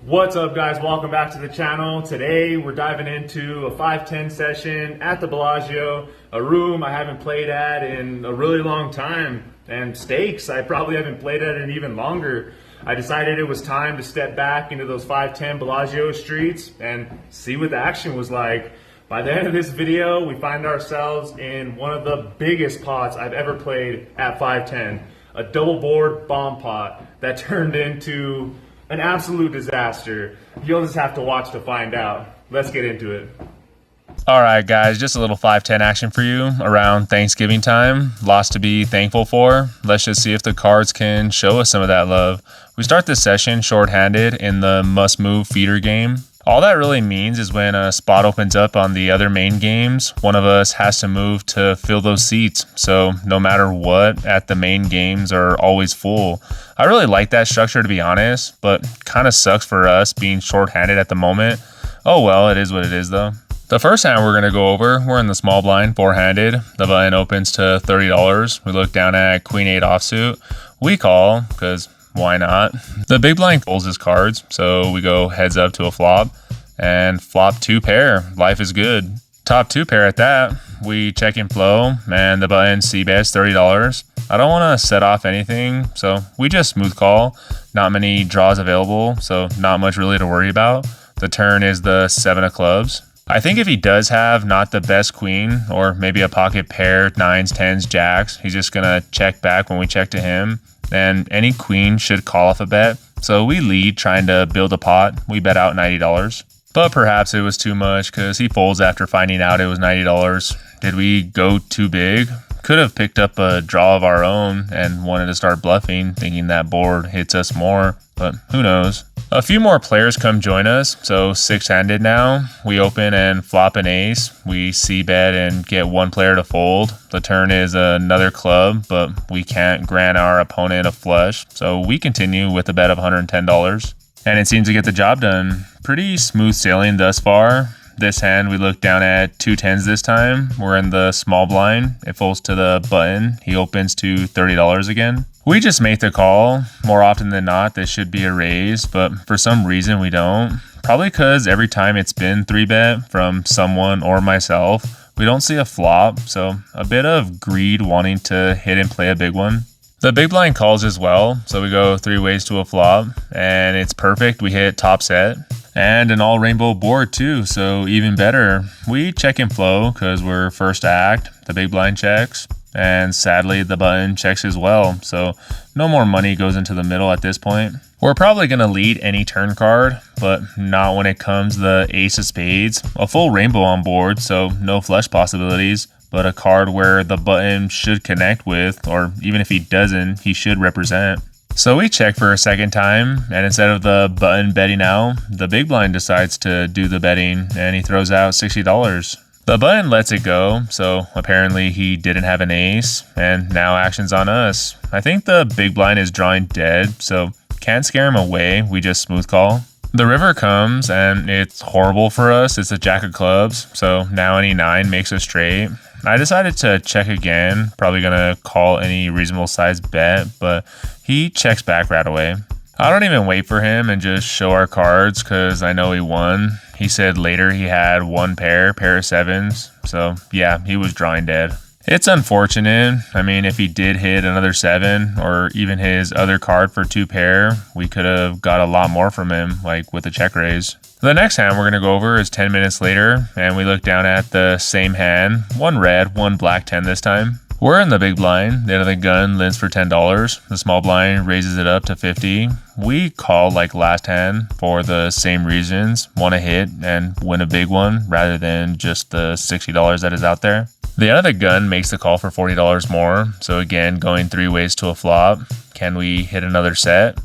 What's up, guys? Welcome back to the channel. Today we're diving into a 5-10 session at the Bellagio, a room I haven't played at in a really long time, and stakes I probably haven't played at in even longer. I decided it was time to step back into those 5-10 Bellagio streets and see what the action was like. By the end of this video, we find ourselves in one of the biggest pots I've ever played at 5-10, a double board bomb pot that turned into an absolute disaster. You'll just have to watch to find out. Let's get into it. All right, guys, just a little 5-10 action for you around Thanksgiving time. Lots to be thankful for. Let's just see if the cards can show us some of that love. We start this session short-handed in the must-move feeder game. All that really means is when a spot opens up on the other main games, one of us has to move to fill those seats. So no matter what, at the main games are always full. I really like that structure, to be honest, but kind of sucks for us being short-handed at the moment. Oh well, it is what it is though. The first hand we're going to go over, we're in the small blind, four-handed. The button opens to $30. We look down at Queen 8 offsuit. We call, because why not? The big blind pulls his cards, so we go heads up to a flop and flop 2 pair. Life is good. Top 2 pair at that. We check in flow and the button c-bets $30. I don't want to set off anything, so we just smooth call. Not many draws available, so not much really to worry about. The turn is the 7 of clubs. I think if he does have not the best queen, or maybe a pocket pair, 9s, 10s, jacks, he's just gonna check back when we check to him. And any queen should call off a bet. So we lead trying to build a pot. We bet out $90. But perhaps it was too much because he folds after finding out it was $90. Did we go too big? Could have picked up a draw of our own and wanted to start bluffing, thinking that board hits us more, but who knows. A few more players come join us, so 6-handed now. We open and flop an ace. We c-bet and get one player to fold. The turn is another club, but we can't grant our opponent a flush, so we continue with a bet of $110. And it seems to get the job done. Pretty smooth sailing thus far. This hand, we look down at 2 10s this time. We're in the small blind. It folds to the button. He opens to $30 again. We just make the call. More often than not, this should be a raise, but for some reason we don't. Probably because every time it's been 3-bet from someone or myself, we don't see a flop, so a bit of greed wanting to hit and play a big one. The big blind calls as well, so we go 3 ways to a flop, and it's perfect. We hit top set. And an all rainbow board too, so even better. We check in flow because we're first act. The big blind checks, and sadly the button checks as well, so no more money goes into the middle at this point. We're probably going to lead any turn card, but not when it comes the ace of spades. A full rainbow on board, so no flush possibilities, but a card where the button should connect with, or even if he doesn't, he should represent. So we check for a second time, and instead of the button betting out, the big blind decides to do the betting, and he throws out $60. The button lets it go, so apparently he didn't have an ace, and now action's on us. I think the big blind is drawing dead, so can't scare him away, we just smooth call. The river comes, and it's horrible for us. It's a jack of clubs, so now any 9 makes a straight. I decided to check again, probably gonna call any reasonable size bet, but he checks back right away. I don't even wait for him and just show our cards because I know he won. He said later he had 1 pair of 7s, so yeah, he was drawing dead. It's unfortunate. I mean, if he did hit another 7 or even his other card for 2 pair, we could have got a lot more from him, like with a check raise. The next hand we're going to go over is 10 minutes later, and we look down at the same hand, 1 red, 1 black 10 this time. We're in the big blind. The end of the gun lends for $10. The small blind raises it up to $50. We call like last hand for the same reasons, want to hit and win a big one rather than just the $60 that is out there. The end of the gun makes the call for $40 more, so again, going 3 ways to a flop. Can we hit another set?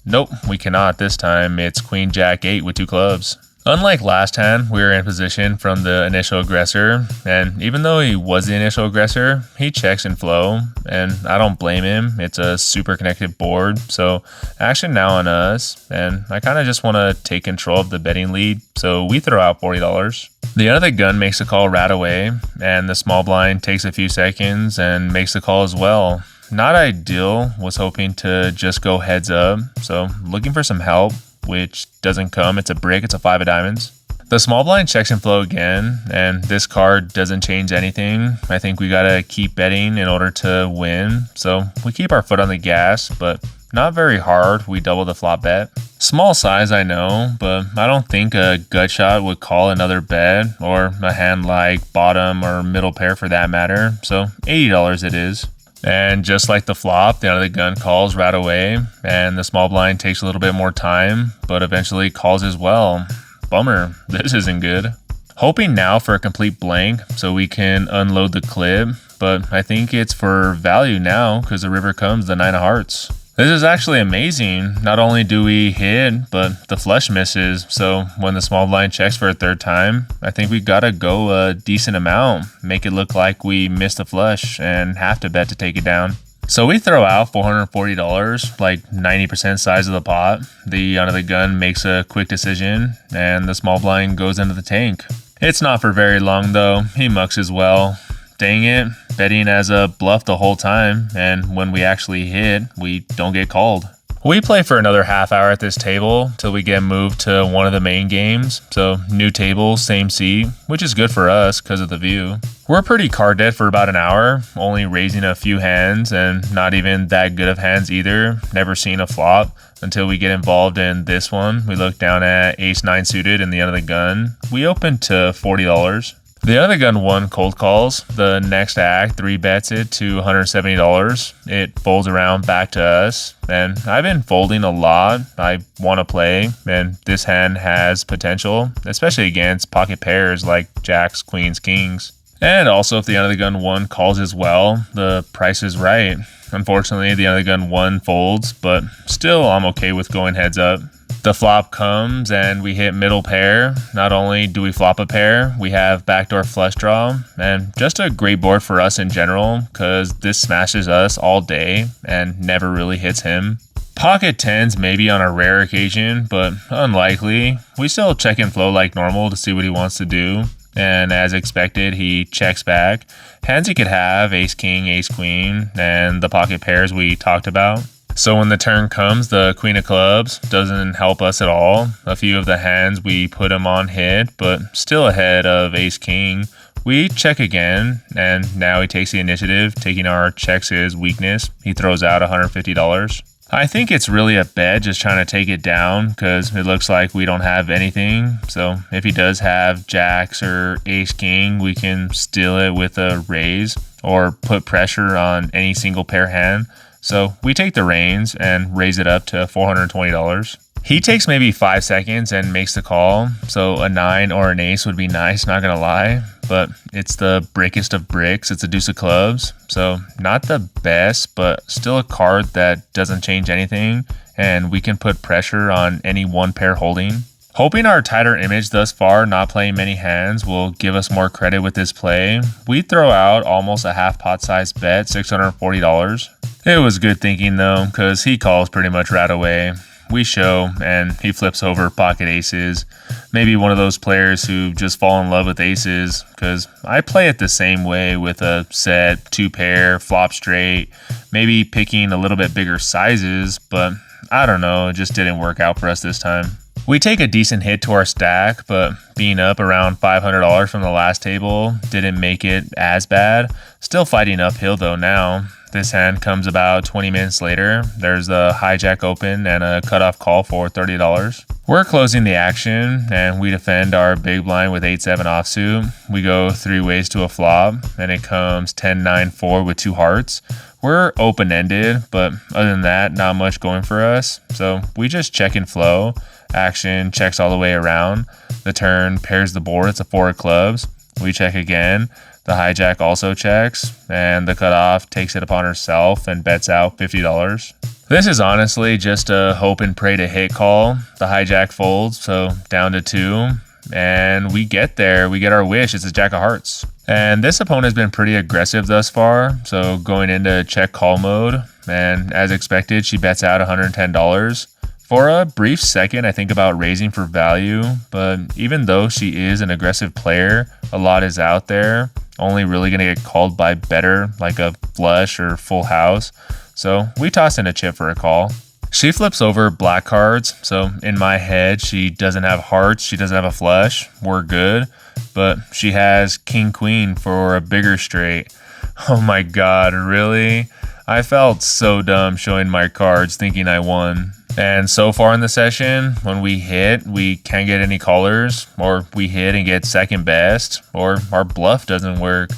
Nope, we cannot this time. It's Queen Jack 8 with 2 clubs. Unlike last hand, we were in position from the initial aggressor, and even though he was the initial aggressor, he checks in flow, and I don't blame him. It's a super connected board, so action now on us, and I kind of just want to take control of the betting lead, so we throw out $40. The end of the gun makes a call right away, and the small blind takes a few seconds and makes the call as well. Not ideal, was hoping to just go heads up, so looking for some help. which doesn't come. It's a brick. It's a 5 of diamonds. The small blind checks and flow again, and this card doesn't change anything. I think we gotta keep betting in order to win. So we keep our foot on the gas, but not very hard. We double the flop bet. Small size, I know, but I don't think a gut shot would call another bet, or a hand like bottom or middle pair for that matter. So $80 it is. And just like the flop, the under the gun calls right away, and the small blind takes a little bit more time, but eventually calls as well. Bummer, this isn't good. Hoping now for a complete blank so we can unload the clip, but I think it's for value now because the river comes the 9 of hearts. This is actually amazing. Not only do we hit, but the flush misses. So when the small blind checks for a third time, I think we gotta go a decent amount, make it look like we missed a flush and have to bet to take it down. So we throw out $440, like 90% size of the pot. The under the gun makes a quick decision, and the small blind goes into the tank. It's not for very long though. He mucks as well. Dang it, betting as a bluff the whole time, and when we actually hit, we don't get called. We play for another half hour at this table till we get moved to one of the main games. So new table, same seat, which is good for us because of the view. We're pretty card dead for about an hour, only raising a few hands and not even that good of hands either. Never seen a flop until we get involved in this one. We look down at ace 9 suited and the under the gun. We open to $40. The other gun won cold calls. The next act 3 bets it to $170. It folds around back to us, and I've been folding a lot. I want to play, and this hand has potential, especially against pocket pairs like jacks, queens, kings. And also if the under the gun 1 calls as well, the price is right. Unfortunately, the under the gun 1 folds, but still I'm okay with going heads up. The flop comes and we hit middle pair. Not only do we flop a pair, we have backdoor flush draw, and just a great board for us in general because this smashes us all day and never really hits him. Pocket tens maybe on a rare occasion, but unlikely. We still check and flow like normal to see what he wants to do, and as expected he checks back. Hands he could have ace king, ace queen, and the pocket pairs we talked about. So when the turn comes, the queen of clubs doesn't help us at all. A few of the hands we put him on hit, but still ahead of ace king. We check again, and now he takes the initiative, taking our checks his weakness. He throws out $150. I think it's really a bet, just trying to take it down because it looks like we don't have anything. So if he does have jacks or ace king, we can steal it with a raise or put pressure on any single pair hand. So we take the reins and raise it up to $420. He takes maybe 5 seconds and makes the call. So a 9 or an ace would be nice, not gonna lie, but it's the brickest of bricks. It's a deuce of clubs. So not the best, but still a card that doesn't change anything, and we can put pressure on any one pair holding. Hoping our tighter image thus far, not playing many hands, will give us more credit with this play. We throw out almost a half pot size bet, $640. It was good thinking though, because he calls pretty much right away. We show, and he flips over pocket aces. Maybe one of those players who just fall in love with aces, because I play it the same way with a set, 2 pair, flop straight, maybe picking a little bit bigger sizes, but I don't know, it just didn't work out for us this time. We take a decent hit to our stack, but being up around $500 from the last table didn't make it as bad. Still fighting uphill though now. This hand comes about 20 minutes later. There's a hijack open and a cutoff call for $30. We're closing the action, and we defend our big blind with 8-7 offsuit. We go 3 ways to a flop, and it comes 10-9-4 with 2 hearts. We're open-ended, but other than that, not much going for us. So we just check and flow. Action checks all the way around. The turn pairs the board. It's a 4 of clubs. We check again. The hijack also checks, and the cutoff takes it upon herself and bets out $50. This is honestly just a hope and pray to hit call. The hijack folds, so down to 2, and we get there. We get our wish. It's a jack of hearts. And this opponent has been pretty aggressive thus far, so going into check call mode, and as expected, she bets out $110. For a brief second, I think about raising for value, but even though she is an aggressive player, a lot is out there. Only really going to get called by better, like a flush or full house. So we toss in a chip for a call. She flips over black cards, so in my head, she doesn't have hearts, she doesn't have a flush, we're good, but she has king queen for a bigger straight. Oh my god, really? I felt so dumb showing my cards thinking I won. And so far in the session, when we hit, we can't get any callers, or we hit and get second best, or our bluff doesn't work.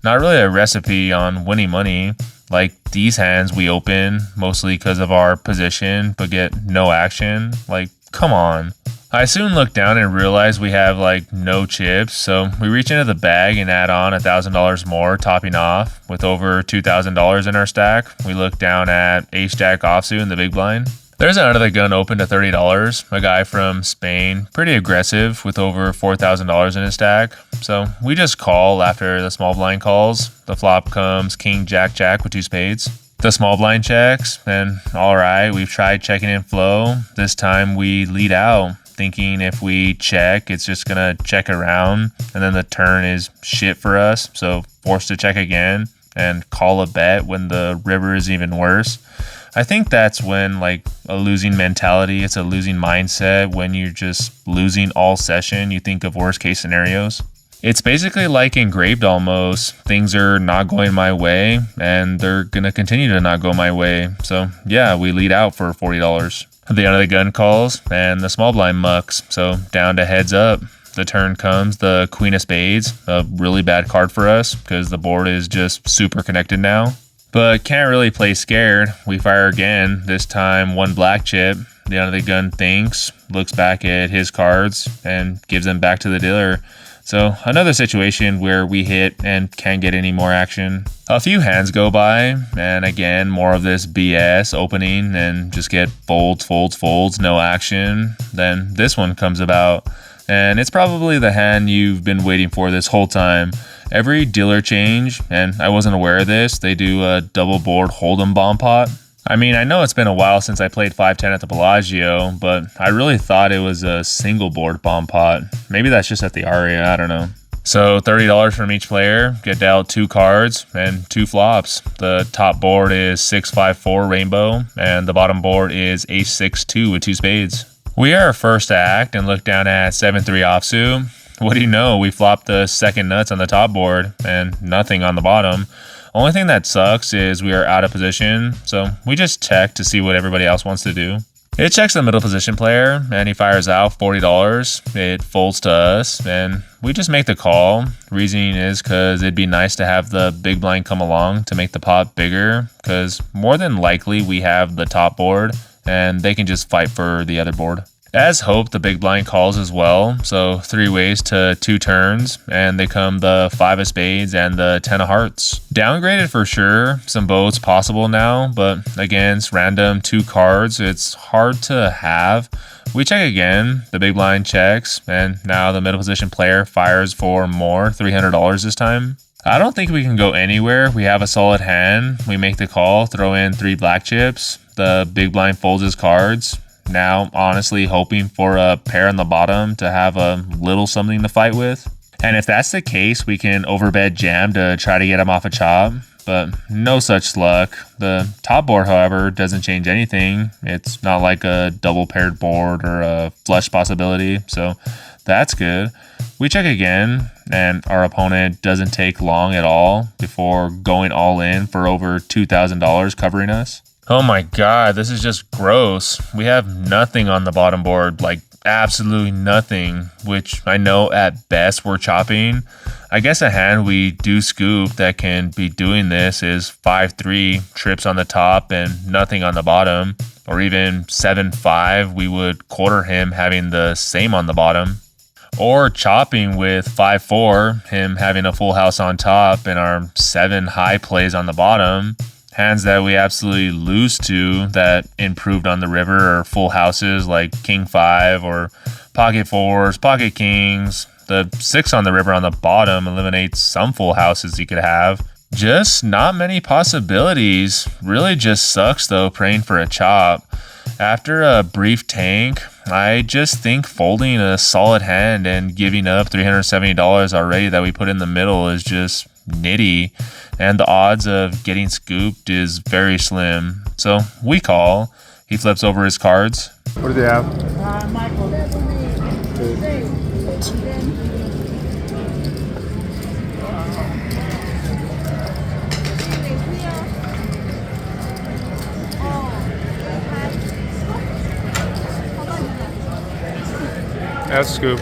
Not really a recipe on winning money. Like these hands we open mostly because of our position, but get no action. Like, come on. I soon look down and realize we have like no chips, so we reach into the bag and add on $1,000 more, topping off with over $2,000 in our stack. We look down at ace-jack offsuit in the big blind. There's another gun open to $30, a guy from Spain, pretty aggressive with over $4,000 in his stack. So we just call after the small blind calls. The flop comes king, jack, jack with 2 spades. The small blind checks, and all right, we've tried checking in flow. This time we lead out, thinking if we check, it's just gonna check around, and then the turn is shit for us, so forced to check again and call a bet when the river is even worse. I think that's when like a losing mentality, it's a losing mindset. When you're just losing all session, you think of worst case scenarios. It's basically like engraved almost. Things are not going my way and they're gonna continue to not go my way. So yeah, we lead out for $40. The under the gun calls and the small blind mucks. So down to heads up. The turn comes the queen of spades, a really bad card for us because the board is just super connected now. But can't really play scared. We fire again, this time 1 black chip. The under the gun thinks, looks back at his cards, and gives them back to the dealer. So another situation where we hit and can't get any more action. A few hands go by, and again, more of this BS opening and just get folds, folds, folds, no action. Then this one comes about, and it's probably the hand you've been waiting for this whole time. Every dealer change, and I wasn't aware of this, they do a double board hold'em bomb pot. I mean, I know it's been a while since I played 510 at the Bellagio, but I really thought it was a single board bomb pot. Maybe that's just at the Aria, I don't know. So $30 from each player, get dealt 2 cards and 2 flops. The top board is 6-5-4 rainbow, and the bottom board is ace-6-2 with 2 spades. We are first to act and look down at 7-3 offsuit. What do you know, we flopped the second nuts on the top board and nothing on the bottom. Only thing that sucks is we are out of position, so we just check to see what everybody else wants to do. It checks the middle position player, and he fires out $40. It folds to us, and we just make the call. Reasoning is because it'd be nice to have the big blind come along to make the pot bigger, because more than likely we have the top board, and they can just fight for the other board. As hoped, the big blind calls as well, so 3 ways to 2 turns, and they come the 5 of spades and the 10 of hearts. Downgraded for sure, some boats possible now, but against random 2 cards, it's hard to have. We check again, the big blind checks, and now the middle position player fires for more, $300 this time. I don't think we can go anywhere. We have a solid hand. We make the call, throw in 3 black chips. The big blind folds his cards. Now, honestly, hoping for a pair on the bottom to have a little something to fight with. And if that's the case, we can overbet jam to try to get him off a chop, but no such luck. The top board, however, doesn't change anything. It's not like a double paired board or a flush possibility, so that's good. We check again, and our opponent doesn't take long at all before going all in for over $2,000 covering us. Oh my god, this is just gross. We have nothing on the bottom board, like absolutely nothing, which I know at best we're chopping. I guess a hand we do scoop that can be doing this is 5-3, trips on the top and nothing on the bottom, or even 7-5, we would quarter him having the same on the bottom. Or chopping with 5-4, him having a full house on top and our 7 high plays on the bottom. Hands that we absolutely lose to that improved on the river are full houses like King 5 or pocket 4s, pocket kings. The 6 on the river on the bottom eliminates some full houses you could have. Just not many possibilities. Really just sucks though praying for a chop. After a brief tank, I just think folding a solid hand and giving up $370 already that we put in the middle is just nitty, and the odds of getting scooped is very slim. So we call, He flips over his cards. What do they have? Michael. That's scoop.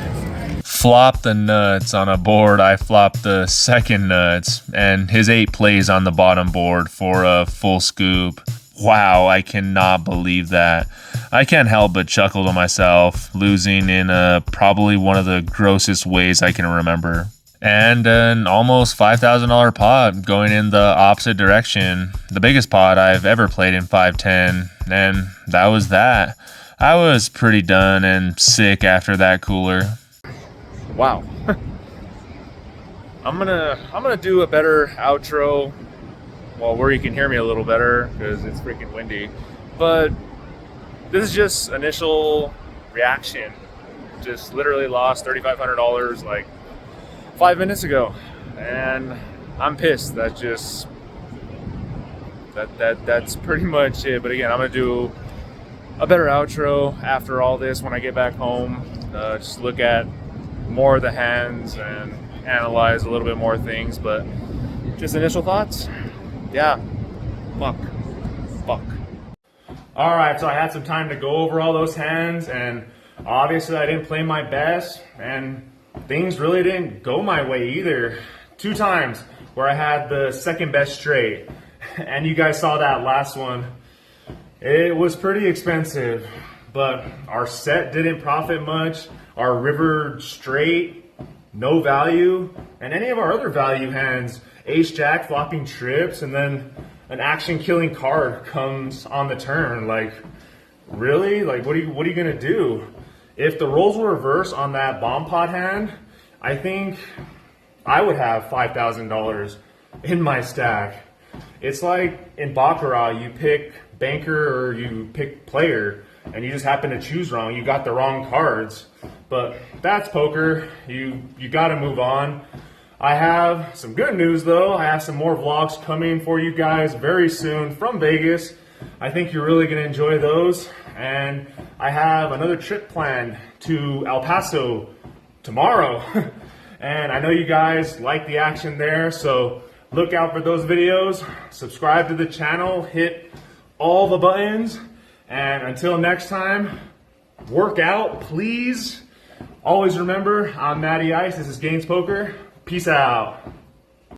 Flop the nuts on a board. I flop the second nuts, and his 8 plays on the bottom board for a full scoop. Wow, I cannot believe that. I can't help but chuckle to myself, losing in probably one of the grossest ways I can remember. And an almost $5,000 pot going in the opposite direction. The biggest pot I've ever played in 510, and that was that. I was pretty done and sick after that cooler. Wow. I'm gonna do a better outro, well, where you can hear me a little better because it's freaking windy. But this is just initial reaction. Just literally lost $3,500 like 5 minutes ago, and I'm pissed. That's pretty much it. But again, I'm gonna do a better outro after all this when I get back home. Just look at more of the hands and analyze a little bit more things. But just initial thoughts. Yeah. Fuck. All right, so I had some time to go over all those hands, and obviously I didn't play my best, and things really didn't go my way either. 2 times where I had the second best straight, and you guys saw that last one. It was pretty expensive, but our set didn't profit much. Our river straight, no value, and any of our other value hands, ace jack flopping trips, and then an action killing card comes on the turn. Like, really? Like, what are you gonna do? If the roles were reversed on that bomb pot hand, I think I would have $5,000 in my stack. It's like in Baccarat, you pick banker or you pick player, and you just happen to choose wrong. You got the wrong cards. But that's poker. You gotta move on. I have some good news though. I have some more vlogs coming for you guys very soon from Vegas. I think you're really gonna enjoy those. And I have another trip planned to El Paso tomorrow. And I know you guys like the action there, so look out for those videos. Subscribe to the channel, hit all the buttons. And until next time, work out, please. Always remember, I'm Matty Ice. This is Gaines Poker. Peace out.